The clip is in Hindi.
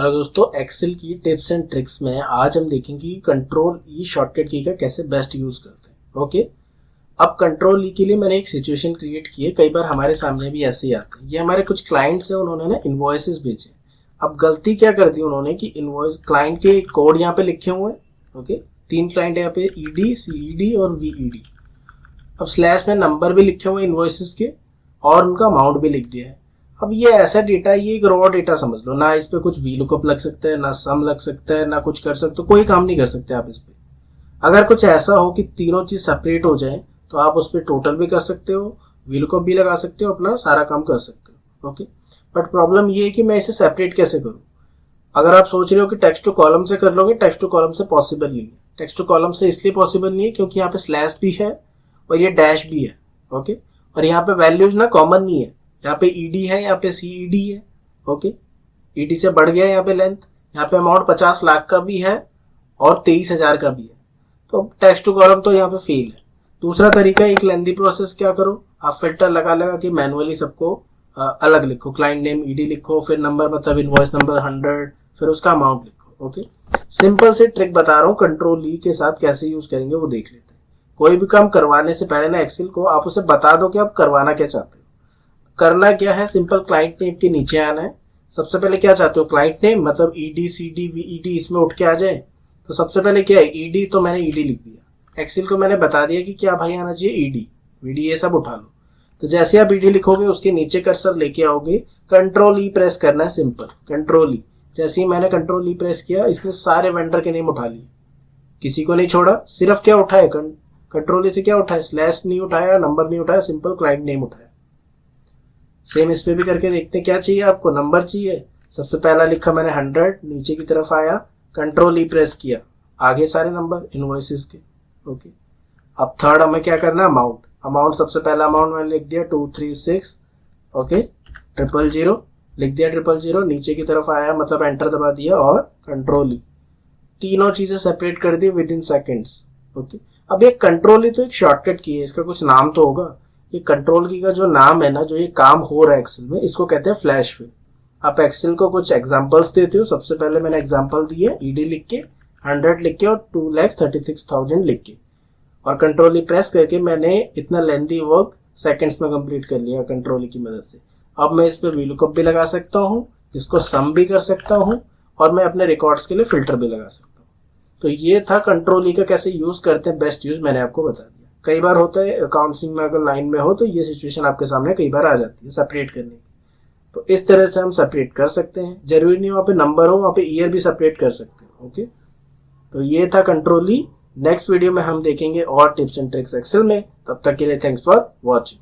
हेलो दोस्तों, एक्सेल की टिप्स एंड ट्रिक्स में आज हम देखेंगे कि कंट्रोल ई शॉर्टकट की का कैसे बेस्ट यूज करते हैं। ओके, अब कंट्रोल ई के लिए मैंने एक सिचुएशन क्रिएट की है। कई बार हमारे सामने भी ऐसे ही आते हैं। ये हमारे कुछ क्लाइंट्स हैं, उन्होंने ना इनवॉइसेस भेजे। अब गलती क्या कर दी उन्होंने कि इनवॉइस क्लाइंट के कोड यहाँ पे लिखे हुए हैं। ओके, 3 क्लाइंट यहाँ पे ईडी, सीईडी और वीईडी। अब स्लैश में नंबर भी लिखे हुए इनवॉइसेस के और उनका अमाउंट भी लिख दिया है। अब ये ऐसा डेटा, ये एक रॉ डेटा समझ लो ना, इस पे कुछ वीलुकअप लग सकता है, ना सम लग सकता है, ना कुछ कर सकते हो, कोई काम नहीं कर सकते आप इस पे। अगर कुछ ऐसा हो कि तीनों चीज सेपरेट हो जाए तो आप उस पर टोटल भी कर सकते हो, वीलुकअप भी लगा सकते हो, अपना सारा काम कर सकते हो। ओके, बट प्रॉब्लम ये है कि मैं इसे सेपरेट कैसे करूं। अगर आप सोच रहे हो कि टेक्स्ट टू कॉलम से कर लोगे, टेक्स्ट टू कॉलम से पॉसिबल नहीं है। टेक्स्ट टू कॉलम से इसलिए पॉसिबल नहीं है क्योंकि यहाँ पे स्लैश भी है और ये डैश भी है। ओके, और यहाँ पे वैल्यूज ना कॉमन नहीं है। यहाँ पे ईडी है, यहाँ पे सीईडी है। ओके, ईडी से बढ़ गया यहाँ पे लेंथ। यहाँ पे अमाउंट 50 लाख का भी है और 23,000 का भी है। तो टेक्स्ट टू कॉलम तो यहाँ पे फेल है। दूसरा तरीका, एक लेंदी प्रोसेस क्या करो, आप फिल्टर लगा लगा के मैनुअली सबको अलग लिखो। क्लाइंट नेम ईडी लिखो, फिर नंबर मतलब इनवॉइस नंबर 100, फिर उसका अमाउंट लिखो। ओके, सिंपल से ट्रिक बता रहा हूँ, कंट्रोल ई के साथ कैसे यूज करेंगे वो देख लेते हैं। कोई भी काम करवाने से पहले ना एक्सेल को आप उसे बता दो कि आप करवाना क्या चाहते हो। करना क्या है, सिंपल क्लाइंट नेम के नीचे आना है। सबसे पहले क्या चाहते हो, क्लाइंट नेम मतलब ईडी सीडी वीईडी इसमें उठ के आ जाए। तो सबसे पहले क्या है, ईडी, तो मैंने ईडी लिख दिया। एक्सेल को मैंने बता दिया कि क्या भाई आना चाहिए, ईडी वीडी ये सब उठा लो। तो जैसे आप ईडी लिखोगे उसके नीचे कर्सर लेके आओगे, कंट्रोल ई प्रेस करना है, सिंपल कंट्रोल ई। जैसे ही मैंने कंट्रोल ई प्रेस किया, इसने सारे वेंडर के नेम उठा लिए, किसी को नहीं छोड़ा। सिर्फ क्या उठाए, कंट्रोल ई से क्या उठाए, स्लैश नहीं उठाया, नंबर नहीं उठाया, सिंपल क्लाइंट नेम उठाया। सेम इस पे भी करके देखते हैं। क्या चाहिए आपको, नंबर चाहिए। सबसे पहला लिखा मैंने 100, नीचे की तरफ आया, कंट्रोल ई प्रेस किया, आगे सारे नंबर इनवॉइसेस के। ओके, अब थर्ड हमें क्या करना है, अमाउंट। अमाउंट सबसे पहला अमाउंट मैंने लिख दिया 236। ओके, 000 लिख दिया, 000 नीचे की तरफ आया, मतलब एंटर दबा दिया और कंट्रोल ई। तीनों चीजें सेपरेट कर दी विद इन सेकेंड्स। ओके, अब ये कंट्रोल ई तो एक शॉर्टकट की है, इसका कुछ नाम तो होगा। ये कंट्रोल की का जो नाम है ना, जो ये काम हो रहा है एक्सेल में, इसको कहते हैं फ्लैश फिल। आप एक्सेल को कुछ एग्जांपल्स देते हो। सबसे पहले मैंने एग्जांपल दिए, ईडी लिख के, 100 लिख के और 2,36,000 लिख के, और कंट्रोल ई प्रेस करके मैंने इतना लेंथी वर्क सेकंड्स में कंप्लीट कर लिया कंट्रोल ई की मदद से। अब मैं इस पे वीलुकअप भी लगा सकता हूँ, इसको सम भी कर सकता हूँ, और मैं अपने रिकॉर्ड्स के लिए फिल्टर भी लगा सकता हूँ। तो ये था कंट्रोल ई का कैसे यूज करते हैं, बेस्ट यूज मैंने आपको बता दिया। कई बार होता है अकाउंटिंग में, अगर लाइन में हो तो ये सिचुएशन आपके सामने कई बार आ जाती है सेपरेट करने की। तो इस तरह से हम सेपरेट कर सकते हैं। जरूरी नहीं वहां पे नंबर हो, वहां पे ईयर भी सेपरेट कर सकते हैं। ओके, तो ये था कंट्रोल ई। नेक्स्ट वीडियो में हम देखेंगे और टिप्स एंड ट्रिक्स एक्सेल में। तब तक के लिए थैंक्स फॉर वॉचिंग।